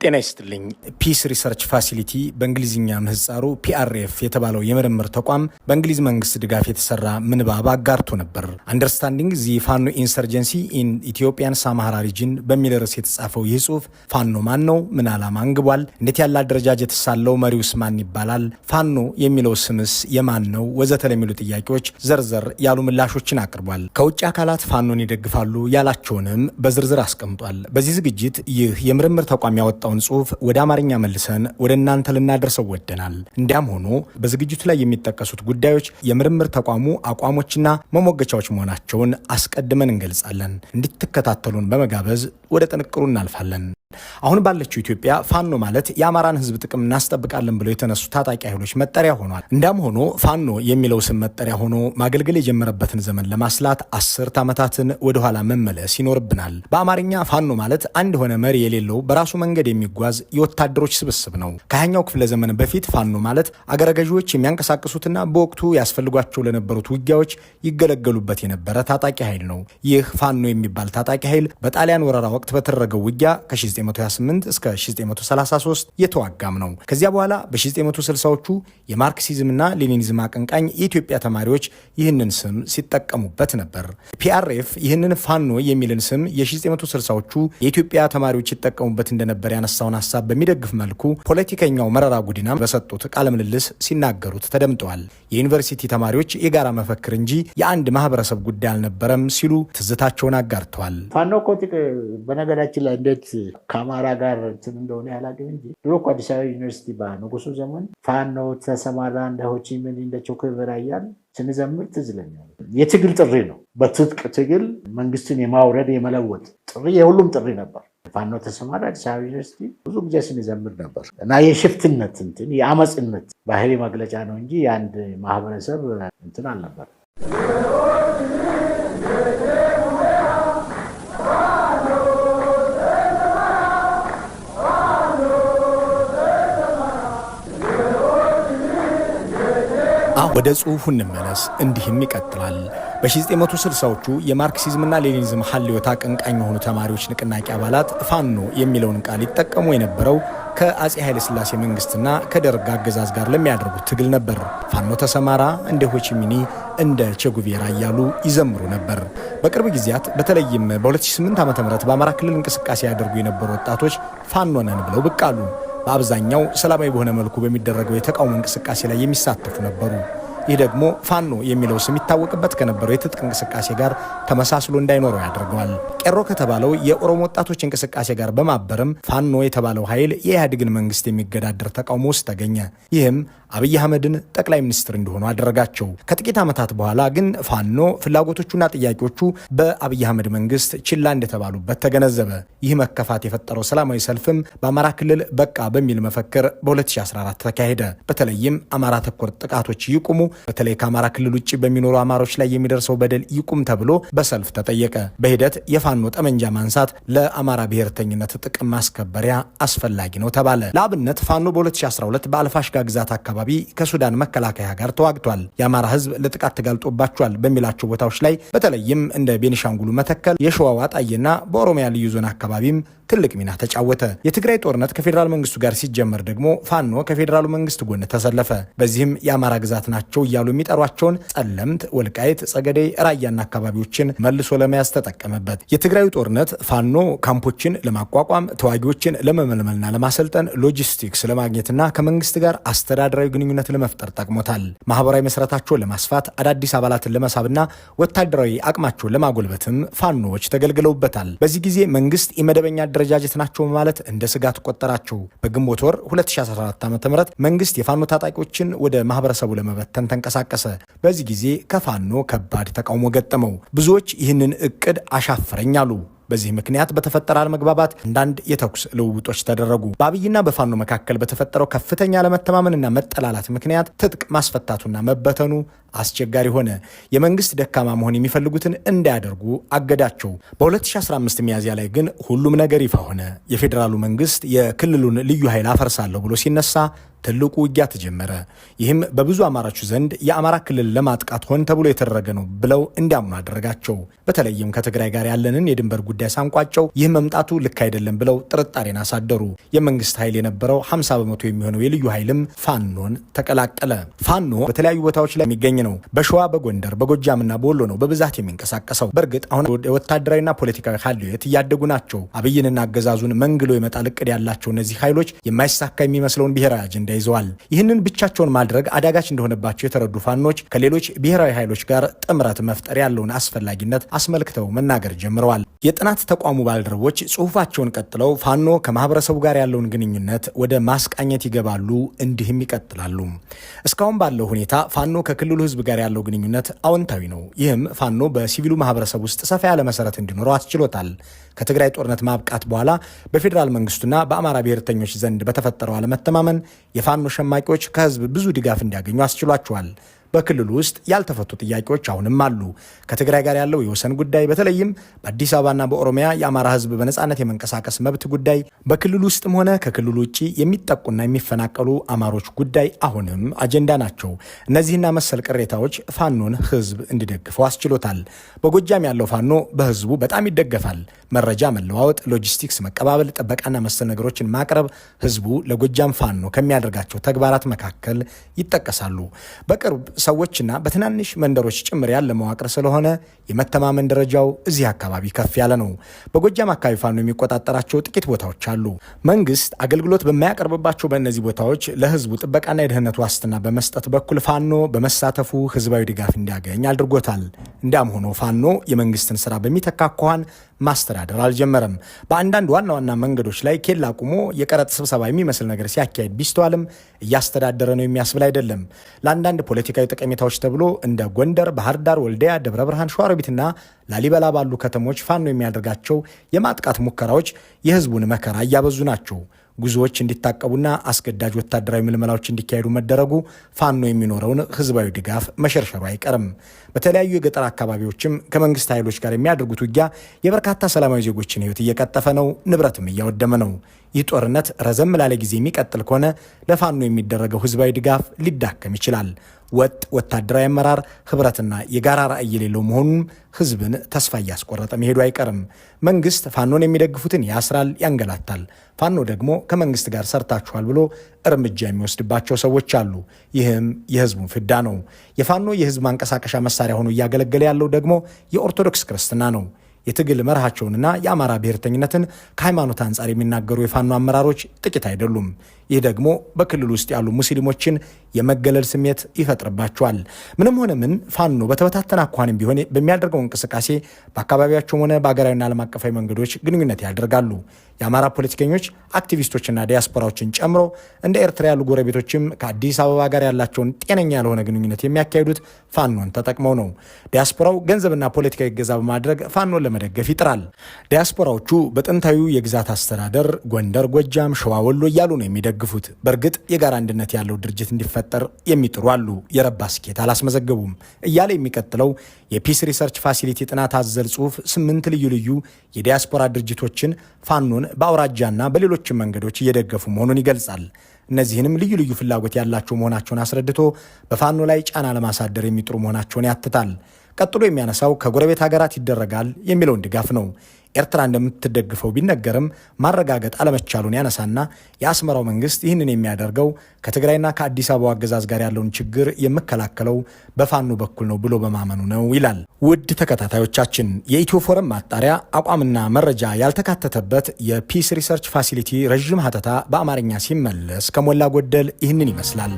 ጤና ይስጥልኝ። ፒስ ሪሰርች ፋሲሊቲ በእንግሊዝኛ ምህጻሩ PRF የተባለው የምርምር ተቋም በእንግሊዝ መንግስት ድጋፍ የተሰራ ምንባብ አጋርቶ ነበር። አንደርስታንዲንግ ዚ ፋኖ ኢንሰርጀንሲ ኢን ኢትዮጵያን ሳማራ ሪጅን በሚል ርዕስ የተጻፈው ይህ ጽሑፍ ፋኖ ማን ነው? ምን ዓላማ አንግቧል? እንዴት ያለ አደረጃጀት ሳለው? መሪውስ ማን ይባላል? ፋኖ የሚለው ስምስ የማን ነው? ወዘተ ለሚሉ ጥያቄዎች ዘርዘር ያሉ ምላሾችን አቅርቧል። ከውጭ አካላት ፋኖን ይደግፋሉ ያላቸውንም በዝርዝር አስቀምጧል። በዚህ ዝግጅት ይህ የምርምር ተቋም ያወጣው ጽሑፍ ወደ አማርኛ መልሰን ወደ እናንተ ልናደርሰው ወደናል። እንዲያም ሆኖ በዝግጅቱ ላይ የሚጠቀሱት ጉዳዮች የምርምር ተቋሙ አቋሞችና መሞገቻዎች መሆናቸውን አስቀድመን እንገልጻለን። እንድትከታተሉን በመጋበዝ ወደ ጥንቅሩ እናልፋለን። አሁን ባለችው ኢትዮጵያ ፋኖ ማለት የአማራን ሕዝብ ጥቅም እናስጠብቃለን ብለው የተነሱ ታጣቂ ኃይሎች መጠሪያ ሆኗል። እንዳም ሆኖ ፋኖ የሚለው ስም መጠሪያ ሆኖ ማገልገል የጀመረበትን ዘመን ለማስላት 10 ዓመታትን ወደ ኋላ መመለስ ይኖርብናል። በአማርኛ ፋኖ ማለት አንድ የሆነ መሪ የሌለው በራሱ መንገድ የሚጓዝ የወታደሮች ስብስብ ነው። ከ20ኛው ክፍለ ዘመን በፊት ፋኖ ማለት አገረ ገዢዎች የሚያንቀሳቅሱትና በወቅቱ ያስፈልጓቸው ለነበሩት ውጊያዎች ይገለገሉበት የነበረ ታጣቂ ኃይል ነው። ይህ ፋኖ የሚባል ታጣቂ ኃይል በጣሊያን ወረራ ወቅት በተደረገው ውጊያ ከ1928 እስከ 1933 የተዋጋም ነው። ከዚያ በኋላ በ1960ዎቹ የማርክሲዝምና ሌኒኒዝም አቀንቃኝ የኢትዮጵያ ተማሪዎች ይህንን ስም ሲጠቀሙበት ነበር። PRF ይህንን ፋኖ የሚልን ስም የ1960ዎቹ የኢትዮጵያ ተማሪዎች ይጠቀሙበት እንደነበር ያነሳውን ሐሳብ በሚደግፍ መልኩ ፖለቲከኛው መረራ ጉዲና በሰጡት ቃለ ምልልስ ሲናገሩት ተደምጠዋል። የዩኒቨርሲቲ ተማሪዎች የጋራ መፈክር እንጂ የአንድ ማህበረሰብ ጉዳይ አልነበረም ሲሉ ትዝታቸውን አጋርተዋል። ፋኖ ኮቲክ በነገራችን ላይ እንዴት ከአማራ ጋር እንትን እንደሆነ ያላገኝ እንጂ ድሮ እኮ አዲስ አበባ ዩኒቨርሲቲ በንጉሱ ዘመን ፋኖ ተሰማራ እንደ ሆቺሚን እንደ ቾክቨራ እያልን ስንዘምር ትዝ ይለኛል። የትግል ጥሪ ነው። በትጥቅ ትግል መንግስትን የማውረድ የመለወጥ ጥሪ የሁሉም ጥሪ ነበር። ፋኖ ተሰማራ አዲስ አበባ ዩኒቨርሲቲ ብዙ ጊዜ ስንዘምር ነበር እና የሽፍትነት እንትን የአመፅነት ባህሪ መግለጫ ነው እንጂ የአንድ ማህበረሰብ እንትን አልነበር። ወደ ጽሑፉ እንመለስ። እንዲህም ይቀጥላል። በ1960ዎቹ የማርክሲዝምና ሌኒኒዝም ሐልዮት አቀንቃኝ የሆኑ ተማሪዎች ንቅናቄ አባላት ፋኖ የሚለውን ቃል ይጠቀሙ የነበረው ከአጼ ኃይለ ሥላሴ መንግስትና ከደርግ አገዛዝ ጋር ለሚያደርጉት ትግል ነበር። ፋኖ ተሰማራ እንደ ሆቺሚኒ እንደ ቼጉቬራ እያሉ ይዘምሩ ነበር። በቅርብ ጊዜያት በተለይም በ2008 ዓ.ም በአማራ ክልል እንቅስቃሴ ያደርጉ የነበሩ ወጣቶች ፋኖ ነን ብለው ብቅ አሉ። በአብዛኛው ሰላማዊ በሆነ መልኩ በሚደረገው የተቃውሞ እንቅስቃሴ ላይ የሚሳተፉ ነበሩ። ይህ ደግሞ ፋኖ የሚለው ስም ይታወቅበት ከነበረው የትጥቅ እንቅስቃሴ ጋር ተመሳስሎ እንዳይኖረው ያደርገዋል። ቄሮ ከተባለው የኦሮሞ ወጣቶች እንቅስቃሴ ጋር በማበርም ፋኖ የተባለው ኃይል የኢህአዴግን መንግስት የሚገዳደር ተቃውሞ ውስጥ ተገኘ። ይህም አብይ አህመድን ጠቅላይ ሚኒስትር እንዲሆኑ አደረጋቸው። ከጥቂት ዓመታት በኋላ ግን ፋኖ ፍላጎቶቹና ጥያቄዎቹ በአብይ አህመድ መንግስት ችላ እንደተባሉበት ተገነዘበ። ይህ መከፋት የፈጠረው ሰላማዊ ሰልፍም በአማራ ክልል በቃ በሚል መፈክር በ2014 ተካሄደ። በተለይም አማራ ተኮር ጥቃቶች ይቁሙ፣ በተለይ ከአማራ ክልል ውጭ በሚኖሩ አማሮች ላይ የሚደርሰው በደል ይቁም ተብሎ በሰልፍ ተጠየቀ። በሂደት የፋኖ ጠመንጃ ማንሳት ለአማራ ብሔርተኝነት ጥቅም ማስከበሪያ አስፈላጊ ነው ተባለ። ለአብነት ፋኖ በ2012 በአልፋሽጋ ግዛት አካባቢ ከሱዳን መከላከያ ጋር ተዋግቷል። የአማራ ህዝብ ለጥቃት ተጋልጦባቸዋል በሚላቸው ቦታዎች ላይ በተለይም እንደ ቤኒሻንጉሉ መተከል፣ የሸዋው አጣዬና በኦሮሚያ ልዩ ዞን አካባቢም ትልቅ ሚና ተጫወተ። የትግራይ ጦርነት ከፌዴራል መንግስቱ ጋር ሲጀመር ደግሞ ፋኖ ከፌዴራሉ መንግስት ጎን ተሰለፈ። በዚህም የአማራ ግዛት ናቸው እያሉ የሚጠሯቸውን ጸለምት፣ ወልቃይት፣ ጸገዴ፣ ራያና አካባቢዎችን መልሶ ለመያዝ ተጠቀመበት። የትግራዩ ጦርነት ፋኖ ካምፖችን ለማቋቋም ተዋጊዎችን ለመመልመልና ለማሰልጠን ሎጂስቲክስ ለማግኘትና ከመንግስት ጋር አስተዳደራዊ ግንኙነት ለመፍጠር ጠቅሞታል። ማህበራዊ መሰረታቸውን ለማስፋት አዳዲስ አባላትን ለመሳብና ወታደራዊ አቅማቸውን ለማጎልበትም ፋኖዎች ተገልግለውበታል። በዚህ ጊዜ መንግስት የመደበኛ አደረጃጀት ናቸው ማለት እንደ ስጋት ቆጠራቸው። በግንቦት ወር 2014 ዓ.ም መንግስት የፋኖ ታጣቂዎችን ወደ ማህበረሰቡ ለመበተን ተንቀሳቀሰ። በዚህ ጊዜ ከፋኖ ከባድ ተቃውሞ ገጠመው። ብዙዎች ይህንን እቅድ አሻፈረኝ አሉ። በዚህ ምክንያት በተፈጠረ አለመግባባት አንዳንድ የተኩስ ልውውጦች ተደረጉ። በአብይና በፋኖ መካከል በተፈጠረው ከፍተኛ አለመተማመንና መጠላላት ምክንያት ትጥቅ ማስፈታቱና መበተኑ አስቸጋሪ ሆነ። የመንግስት ደካማ መሆን የሚፈልጉትን እንዳያደርጉ አገዳቸው። በ2015 ሚያዝያ ላይ ግን ሁሉም ነገር ይፋ ሆነ። የፌዴራሉ መንግስት የክልሉን ልዩ ኃይል አፈርሳለሁ ብሎ ሲነሳ ትልቁ ውጊያ ተጀመረ። ይህም በብዙ አማራዎች ዘንድ የአማራ ክልል ለማጥቃት ሆን ተብሎ የተደረገ ነው ብለው እንዲያምኑ አደረጋቸው። በተለይም ከትግራይ ጋር ያለንን የድንበር ጉዳይ ሳንቋጨው ይህ መምጣቱ ልክ አይደለም ብለው ጥርጣሬን አሳደሩ። የመንግስት ኃይል የነበረው 50 በመቶ የሚሆነው የልዩ ኃይልም ፋኖን ተቀላቀለ። ፋኖ በተለያዩ ቦታዎች ላይ የሚገኝ ነው። በሸዋ፣ በጎንደር፣ በጎጃምና በወሎ ነው በብዛት የሚንቀሳቀሰው። በእርግጥ አሁን ወታደራዊና ፖለቲካዊ ኃይሎች እያደጉ ናቸው። አብይንና አገዛዙን መንግሎ የመጣል እቅድ ያላቸው እነዚህ ኃይሎች የማይሳካ የሚመስለውን ብሔራዊ አጀንዳ ይዘዋል። ይህንን ብቻቸውን ማድረግ አዳጋች እንደሆነባቸው የተረዱ ፋኖች ከሌሎች ብሔራዊ ኃይሎች ጋር ጥምረት መፍጠር ያለውን አስፈላጊነት አስመልክተው መናገር ጀምረዋል። የጥናት ተቋሙ ባልደረቦች ጽሁፋቸውን ቀጥለው ፋኖ ከማህበረሰቡ ጋር ያለውን ግንኙነት ወደ ማስቃኘት ይገባሉ። እንዲህም ይቀጥላሉ። እስካሁን ባለው ሁኔታ ፋኖ ከክልሉ ህዝብ ጋር ያለው ግንኙነት አዎንታዊ ነው። ይህም ፋኖ በሲቪሉ ማህበረሰብ ውስጥ ሰፋ ያለ መሰረት እንዲኖረው አስችሎታል። ከትግራይ ጦርነት ማብቃት በኋላ በፌዴራል መንግስቱና በአማራ ብሔርተኞች ዘንድ በተፈጠረው አለመተማመን የፋኖ ሸማቂዎች ከህዝብ ብዙ ድጋፍ እንዲያገኙ አስችሏቸዋል። በክልሉ ውስጥ ያልተፈቱ ጥያቄዎች አሁንም አሉ። ከትግራይ ጋር ያለው የወሰን ጉዳይ፣ በተለይም በአዲስ አበባና በኦሮሚያ የአማራ ህዝብ በነጻነት የመንቀሳቀስ መብት ጉዳይ፣ በክልሉ ውስጥም ሆነ ከክልሉ ውጭ የሚጠቁና የሚፈናቀሉ አማሮች ጉዳይ አሁንም አጀንዳ ናቸው። እነዚህና መሰል ቅሬታዎች ፋኖን ህዝብ እንዲደግፈው አስችሎታል። በጎጃም ያለው ፋኖ በህዝቡ በጣም ይደገፋል። መረጃ መለዋወጥ፣ ሎጂስቲክስ መቀባበል፣ ጥበቃና መሰል ነገሮችን ማቅረብ ህዝቡ ለጎጃም ፋኖ ከሚያደርጋቸው ተግባራት መካከል ይጠቀሳሉ። በቅርብ ሰዎችና በትናንሽ መንደሮች ጭምር ያለ መዋቅር ስለሆነ የመተማመን ደረጃው እዚህ አካባቢ ከፍ ያለ ነው። በጎጃም አካባቢ ፋኖ የሚቆጣጠራቸው ጥቂት ቦታዎች አሉ። መንግስት አገልግሎት በማያቀርብባቸው በእነዚህ ቦታዎች ለህዝቡ ጥበቃና የደህንነት ዋስትና በመስጠት በኩል ፋኖ በመሳተፉ ህዝባዊ ድጋፍ እንዲያገኝ አድርጎታል። እንዲያም ሆኖ ፋኖ የመንግስትን ስራ በሚተካ አኳኋን ማስተዳደር አልጀመረም። በአንዳንድ ዋና ዋና መንገዶች ላይ ኬላ አቁሞ የቀረጥ ስብሰባ የሚመስል ነገር ሲያካሄድ ቢስተዋልም እያስተዳደረ ነው የሚያስብል አይደለም። ለአንዳንድ ፖለቲካዊ ጠቀሜታዎች ተብሎ እንደ ጎንደር፣ ባህር ዳር፣ ወልዲያ፣ ደብረ ብርሃን፣ ሸዋሮቢትና ላሊበላ ባሉ ከተሞች ፋኖ የሚያደርጋቸው የማጥቃት ሙከራዎች የህዝቡን መከራ እያበዙ ናቸው። ጉዞዎች እንዲታቀቡና አስገዳጅ ወታደራዊ ምልመላዎች እንዲካሄዱ መደረጉ ፋኖ የሚኖረውን ህዝባዊ ድጋፍ መሸርሸሩ አይቀርም። በተለያዩ የገጠር አካባቢዎችም ከመንግስት ኃይሎች ጋር የሚያደርጉት ውጊያ የበርካታ ሰላማዊ ዜጎችን ህይወት እየቀጠፈ ነው፣ ንብረትም እያወደመ ነው። ይህ ጦርነት ረዘም ላለ ጊዜ የሚቀጥል ከሆነ ለፋኖ የሚደረገው ህዝባዊ ድጋፍ ሊዳከም ይችላል። ወጥ ወታደራዊ አመራር፣ ህብረትና የጋራ ራዕይ የሌለው መሆኑን ህዝብን ተስፋ እያስቆረጠ መሄዱ አይቀርም። መንግስት ፋኖን የሚደግፉትን ያስራል፣ ያንገላታል። ፋኖ ደግሞ ከመንግስት ጋር ሰርታችኋል ብሎ እርምጃ የሚወስድባቸው ሰዎች አሉ። ይህም የህዝቡን ፍዳ ነው። የፋኖ የህዝብ ማንቀሳቀሻ መሳሪያ ሆኖ እያገለገለ ያለው ደግሞ የኦርቶዶክስ ክርስትና ነው። የትግል መርሃቸውንና የአማራ ብሔርተኝነትን ከሃይማኖት አንጻር የሚናገሩ የፋኖ አመራሮች ጥቂት አይደሉም። ይህ ደግሞ በክልል ውስጥ ያሉ ሙስሊሞችን የመገለል ስሜት ይፈጥርባቸዋል። ምንም ሆነ ምን ፋኖ በተበታተነ አኳኋንም ቢሆን በሚያደርገው እንቅስቃሴ በአካባቢያቸውም ሆነ በሀገራዊና ዓለም አቀፋዊ መንገዶች ግንኙነት ያደርጋሉ። የአማራ ፖለቲከኞች፣ አክቲቪስቶችና ዲያስፖራዎችን ጨምሮ እንደ ኤርትራ ያሉ ጎረቤቶችም ከአዲስ አበባ ጋር ያላቸውን ጤነኛ ያልሆነ ግንኙነት የሚያካሂዱት ፋኖን ተጠቅመው ነው። ዲያስፖራው ገንዘብና ፖለቲካዊ እገዛ በማድረግ ፋኖን ለመደገፍ ይጥራል። ዲያስፖራዎቹ በጥንታዊው የግዛት አስተዳደር ጎንደር፣ ጎጃም፣ ሸዋ፣ ወሎ እያሉ ነው የሚደግፉት። በእርግጥ የጋራ አንድነት ያለው ድርጅት እንዲፈጠር የሚጥሩ አሉ። የረባ ስኬት አላስመዘገቡም እያለ የሚቀጥለው የፒስ ሪሰርች ፋሲሊቲ ጥናት አዘል ጽሑፍ 8 ልዩ ልዩ የዲያስፖራ ድርጅቶችን ፋኖን በአውራጃና በሌሎችም መንገዶች እየደገፉ መሆኑን ይገልጻል። እነዚህንም ልዩ ልዩ ፍላጎት ያላቸው መሆናቸውን አስረድቶ በፋኖ ላይ ጫና ለማሳደር የሚጥሩ መሆናቸውን ያትታል። ቀጥሎ የሚያነሳው ከጎረቤት ሀገራት ይደረጋል የሚለውን ድጋፍ ነው። ኤርትራ እንደምትደግፈው ቢነገርም ማረጋገጥ አለመቻሉን ያነሳና የአስመራው መንግስት ይህንን የሚያደርገው ከትግራይና ከአዲስ አበባ አገዛዝ ጋር ያለውን ችግር የምከላከለው በፋኖ በኩል ነው ብሎ በማመኑ ነው ይላል። ውድ ተከታታዮቻችን፣ የኢትዮ ፎረም ማጣሪያ አቋምና መረጃ ያልተካተተበት የፒስ ሪሰርች ፋሲሊቲ ረዥም ሀተታ በአማርኛ ሲመለስ ከሞላ ጎደል ይህንን ይመስላል።